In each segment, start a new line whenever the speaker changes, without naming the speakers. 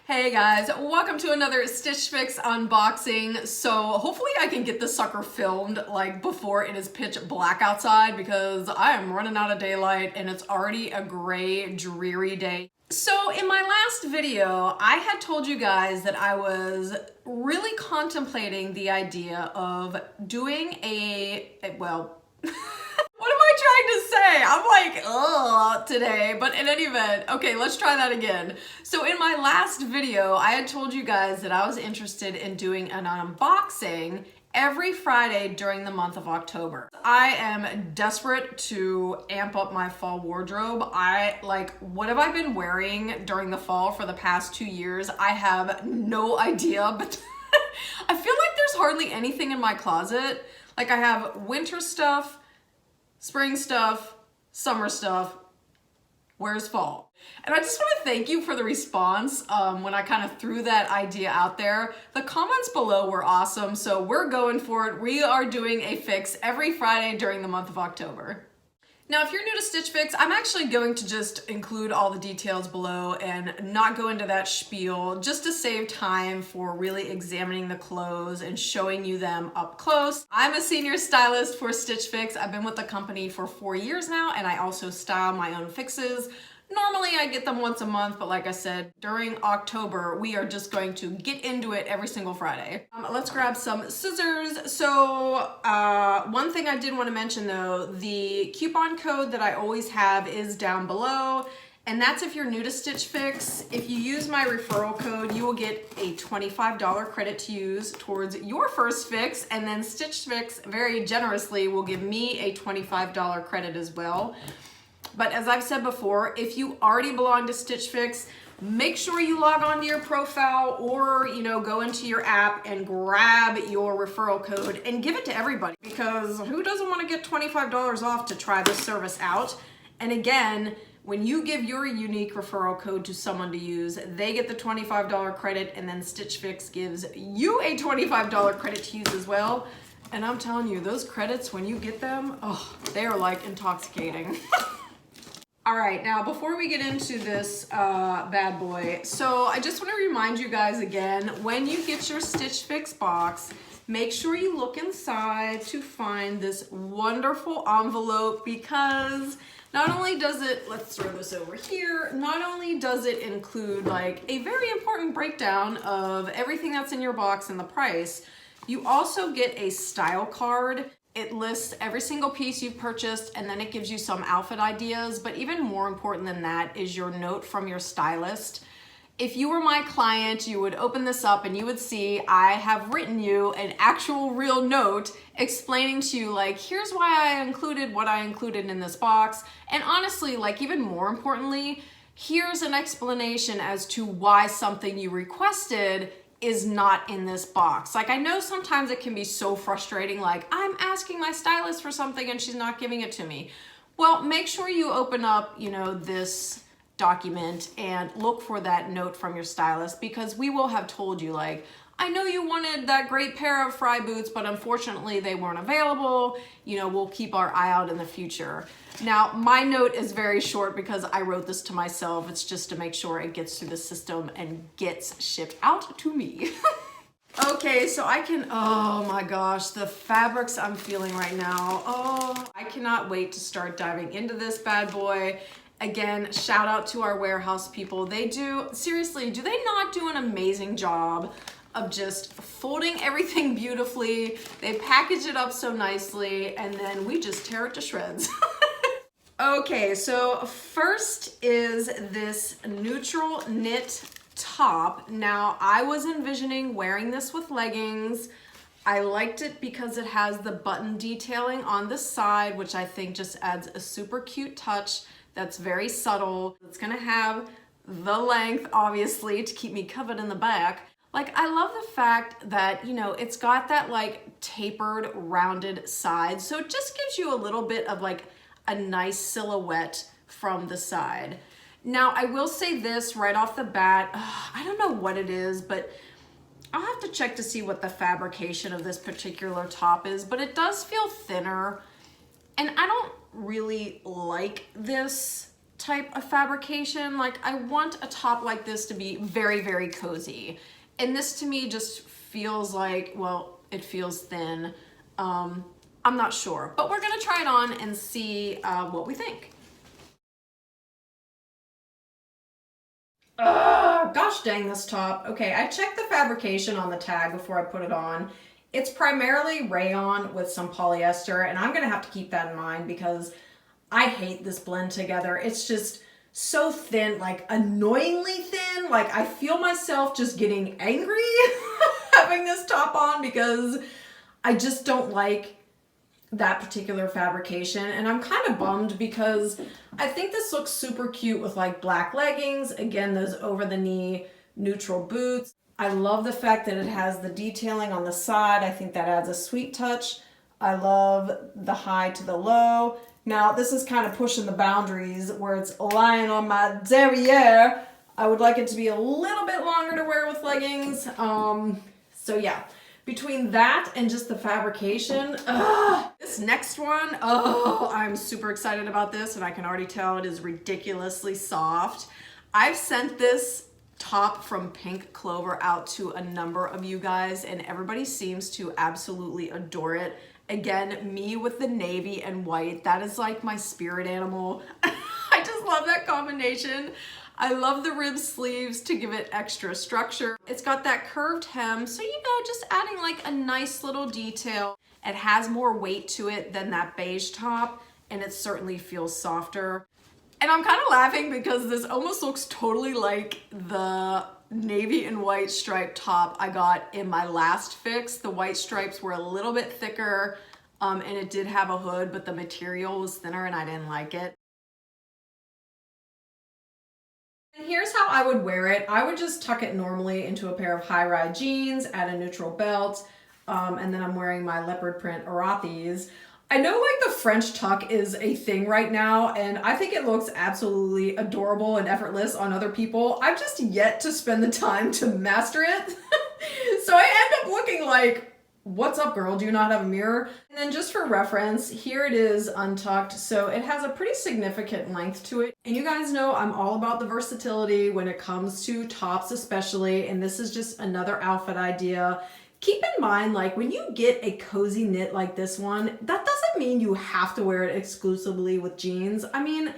Hey guys, welcome to another Stitch Fix unboxing. So hopefully I can get this sucker filmed like before it is pitch black outside because I am running out of daylight and it's already a gray, dreary day. So in my last video, I had told you guys that I was really contemplating the idea of doing well, what am I trying to say? I'm like, ugh, today. But in any event, okay, let's try that again. So in my last video, I had told you guys that I was interested in doing an unboxing every Friday during the month of October. I am desperate to amp up my fall wardrobe. What have I been wearing during the fall for the past 2 years? I have no idea, but I feel like there's hardly anything in my closet. Like I have winter stuff, spring stuff, summer stuff, where's fall? And I just want to thank you for the response when I kind of threw that idea out there. The comments below were awesome, so we're going for it. We are doing a fix every Friday during the month of October. Now, if you're new to Stitch Fix, I'm actually going to just include all the details below and not go into that spiel just to save time for really examining the clothes and showing you them up close. I'm a senior stylist for Stitch Fix. I've been with the company for 4 years now, and I also style my own fixes. Normally I get them once a month, but like I said, during October, we are just going to get into it every single Friday. Let's grab some scissors. So one thing I did want to mention though, the coupon code that I always have is down below. And that's if you're new to Stitch Fix. If you use my referral code, you will get a $25 credit to use towards your first fix. And then Stitch Fix very generously will give me a $25 credit as well. But as I've said before, if you already belong to Stitch Fix, make sure you log on to your profile or, go into your app and grab your referral code and give it to everybody, because who doesn't want to get $25 off to try this service out? And again, when you give your unique referral code to someone to use, they get the $25 credit, and then Stitch Fix gives you a $25 credit to use as well. And I'm telling you, those credits, when you get them, oh, they are like intoxicating. All right, now before we get into this bad boy, so I just want to remind you guys again, when you get your Stitch Fix box, make sure you look inside to find this wonderful envelope, because not only does it, let's throw this over here, not only does it include like a very important breakdown of everything that's in your box and the price, you also get a style card. It lists every single piece you've purchased, and then it gives you some outfit ideas. But even more important than that is your note from your stylist. If you were my client, you would open this up and you would see I have written you an actual real note explaining to you, like, here's why I included what I included in this box. And honestly, like, even more importantly, here's an explanation as to why something you requested is not in this box. Like, I know sometimes it can be so frustrating, like I'm asking my stylist for something and she's not giving it to me. Well, make sure you open up, this document and look for that note from your stylist, because we will have told you, like, I know you wanted that great pair of Fry boots, but unfortunately they weren't available. We'll keep our eye out in the future. Now, my note is very short because I wrote this to myself. It's just to make sure it gets through the system and gets shipped out to me. Okay, so oh my gosh, the fabrics I'm feeling right now. Oh, I cannot wait to start diving into this bad boy. Again, shout out to our warehouse people. Seriously, do they not do an amazing job of just folding everything beautifully? They package it up so nicely, and then we just tear it to shreds. Okay, so first is this neutral knit top. Now, I was envisioning wearing this with leggings. I liked it because it has the button detailing on the side, which I think just adds a super cute touch that's very subtle. It's gonna have the length, obviously, to keep me covered in the back. Like, I love the fact that, it's got that like tapered, rounded side. So it just gives you a little bit of like a nice silhouette from the side. Now, I will say this right off the bat, I don't know what it is, but I'll have to check to see what the fabrication of this particular top is, but it does feel thinner. And I don't really like this type of fabrication. Like I want a top like this to be very, very cozy. And this to me just feels like, well, it feels thin. I'm not sure, but we're gonna try it on and see what we think. Gosh dang this top. Okay, I checked the fabrication on the tag before I put it on. It's primarily rayon with some polyester, and I'm gonna have to keep that in mind because I hate this blend together. It's just so thin, like annoyingly thin. Like I feel myself just getting angry having this top on because I just don't like that particular fabrication, and I'm kind of bummed because I think this looks super cute with like black leggings, again those over the knee neutral boots. I love the fact that it has the detailing on the side. I think that adds a sweet touch. I love the high to the low. Now this is kind of pushing the boundaries where it's lying on my derriere. I would like it to be a little bit longer to wear with leggings. So yeah, between that and just the fabrication, this next one, oh, I'm super excited about this, and I can already tell it is ridiculously soft. I've sent this top from Pink Clover out to a number of you guys, and everybody seems to absolutely adore it. Again, me with the navy and white, that is like my spirit animal. I just love that combination. I love the rib sleeves to give it extra structure. It's got that curved hem, so you know, just adding like a nice little detail. It has more weight to it than that beige top, and it certainly feels softer. And I'm kind of laughing because this almost looks totally like the navy and white striped top I got in my last fix. The white stripes were a little bit thicker, and it did have a hood, but the material was thinner and I didn't like it. And here's how I would wear it. I would just tuck it normally into a pair of high-rise jeans, add a neutral belt, and then I'm wearing my leopard print ROTHY'S. I know like the French tuck is a thing right now, and I think it looks absolutely adorable and effortless on other people. I've just yet to spend the time to master it. So I end up looking like, what's up girl, do you not have a mirror? And then just for reference, here it is untucked, so it has a pretty significant length to it. And you guys know I'm all about the versatility when it comes to tops especially, and this is just another outfit idea. Keep in mind, like when you get a cozy knit like this one, that doesn't mean you have to wear it exclusively with jeans. I mean,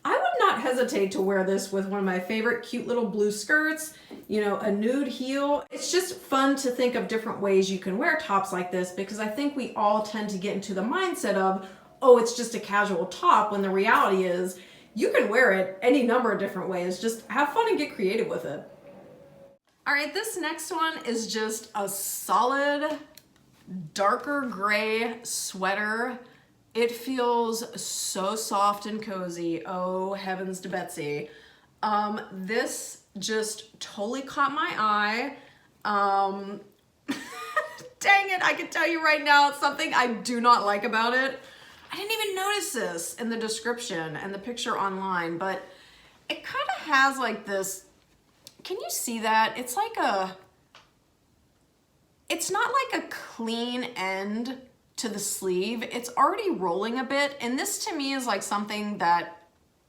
I would not hesitate to wear this with one of my favorite cute little blue skirts, you know, a nude heel. It's just fun to think of different ways you can wear tops like this, because I think we all tend to get into the mindset of, oh, it's just a casual top, when the reality is you can wear it any number of different ways. Just have fun and get creative with it. All right, this next one is just a solid darker gray sweater. It feels so soft and cozy. Oh, heavens to Betsy. This just totally caught my eye. Dang it, I can tell you right now, it's something I do not like about it. I didn't even notice this in the description and the picture online, but it kind of has like this, can you see that? It's like it's not like a clean end to the sleeve. It's already rolling a bit, and this to me is like something that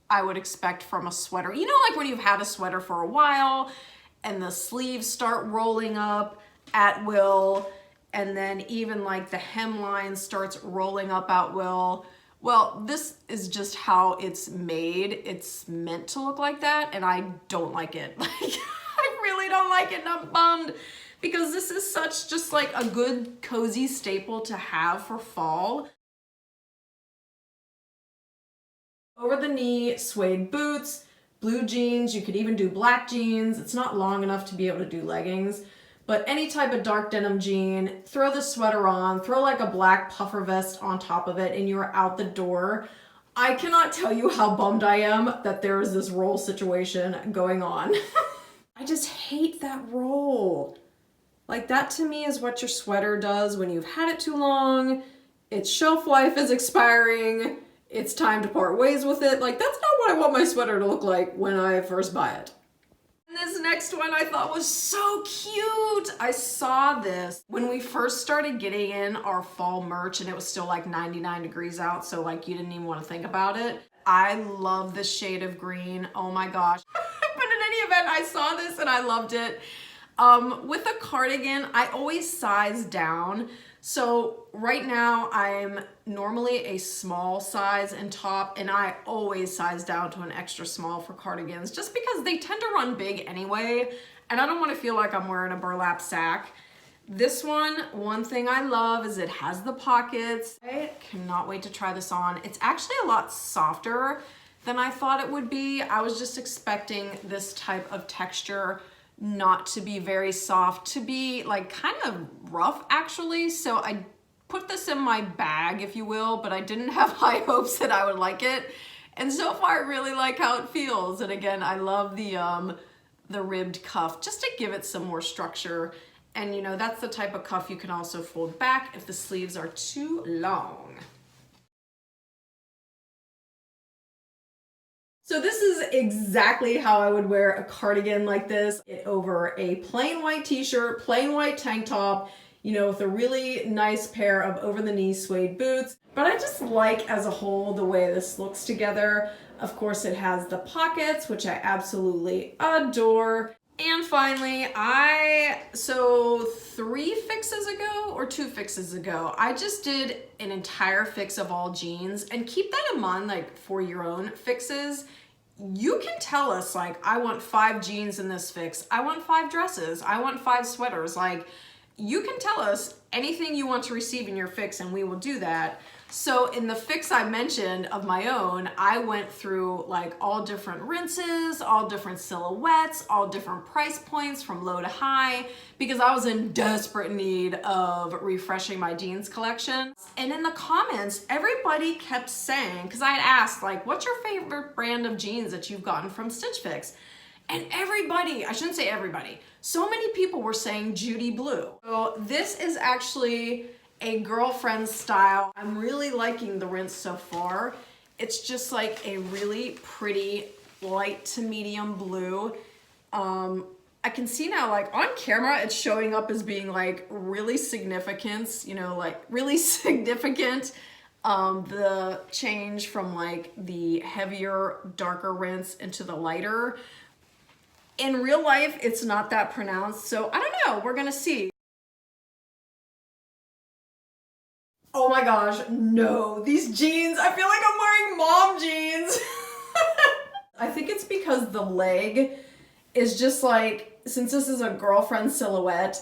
I would expect from a sweater. You know, like when you've had a sweater for a while and the sleeves start rolling up at will, and then even like the hemline starts rolling up at will. Well, this is just how it's made. It's meant to look like that, and I don't like it. Like, I really don't like it, and I'm bummed, because this is such just like a good cozy staple to have for fall. Over the knee suede boots, blue jeans, you could even do black jeans. It's not long enough to be able to do leggings, but any type of dark denim jean, throw the sweater on, throw like a black puffer vest on top of it, and you're out the door. I cannot tell you how bummed I am that there is this roll situation going on. I just hate that roll. Like, that to me is what your sweater does when you've had it too long, its shelf life is expiring, it's time to part ways with it. Like, that's not what I want my sweater to look like when I first buy it. And this next one I thought was so cute. I saw this when we first started getting in our fall merch, and it was still like 99 degrees out, so like you didn't even want to think about it. I love the shade of green. Oh my gosh. But in any event, I saw this and I loved it. With a cardigan, I always size down. So right now I'm normally a small size in top, and I always size down to an extra small for cardigans just because they tend to run big anyway, and I don't want to feel like I'm wearing a burlap sack. This one thing I love is it has the pockets. I cannot wait to try this on. It's actually a lot softer than I thought it would be. I was just expecting this type of texture not to be very soft, to be like kind of rough actually. So I put this in my bag, if you will, but I didn't have high hopes that I would like it. And so far I really like how it feels. And again, I love the ribbed cuff just to give it some more structure. And you know, that's the type of cuff you can also fold back if the sleeves are too long. So this is exactly how I would wear a cardigan like this over a plain white t-shirt, plain white tank top, you know, with a really nice pair of over-the-knee suede boots. But I just like as a whole the way this looks together. Of course, it has the pockets, which I absolutely adore. And finally, so 3 fixes ago or 2 fixes ago, I just did an entire fix of all jeans. And keep that in mind, like for your own fixes, you can tell us like, I want 5 jeans in this fix. I want 5 dresses. I want 5 sweaters. Like, you can tell us anything you want to receive in your fix and we will do that. So in the fix I mentioned of my own, I went through like all different rinses, all different silhouettes, all different price points from low to high, because I was in desperate need of refreshing my jeans collection. And in the comments, everybody kept saying, because I had asked like, what's your favorite brand of jeans that you've gotten from Stitch Fix? And everybody, I shouldn't say everybody, so many people were saying Judy Blue. So this is actually a girlfriend style. I'm really liking the rinse so far. It's just like a really pretty light to medium blue. I can see now, like on camera, it's showing up as being like really significant, you know, like really significant. The change from like the heavier, darker rinse into the lighter. In real life, it's not that pronounced, so I don't know, we're gonna see. Oh my gosh, no, these jeans, I feel like I'm wearing mom jeans. I think it's because the leg is just like, since this is a girlfriend silhouette,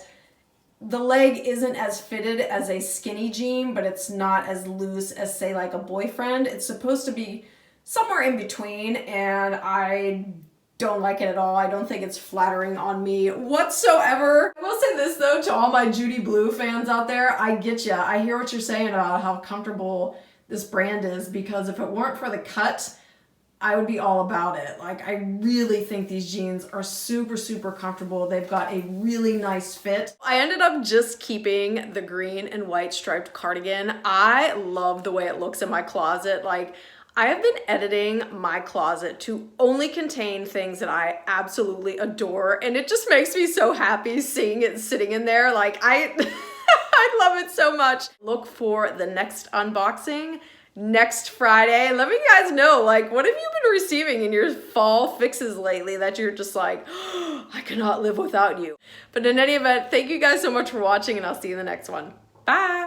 the leg isn't as fitted as a skinny jean, but it's not as loose as say like a boyfriend. It's supposed to be somewhere in between, and I don't like it at all. I don't think it's flattering on me whatsoever. I will say this though, to all my Judy Blue fans out there, I get ya. I hear what you're saying about how comfortable this brand is, because if it weren't for the cut, I would be all about it. Like, I really think these jeans are super, super comfortable. They've got a really nice fit. I ended up just keeping the green and white striped cardigan. I love the way it looks in my closet. Like, I have been editing my closet to only contain things that I absolutely adore, and it just makes me so happy seeing it sitting in there. Like, I love it so much. Look for the next unboxing next Friday, and let me guys know, like, what have you been receiving in your fall fixes lately that you're just like, oh, I cannot live without you. But in any event, thank you guys so much for watching, and I'll see you in the next one. Bye.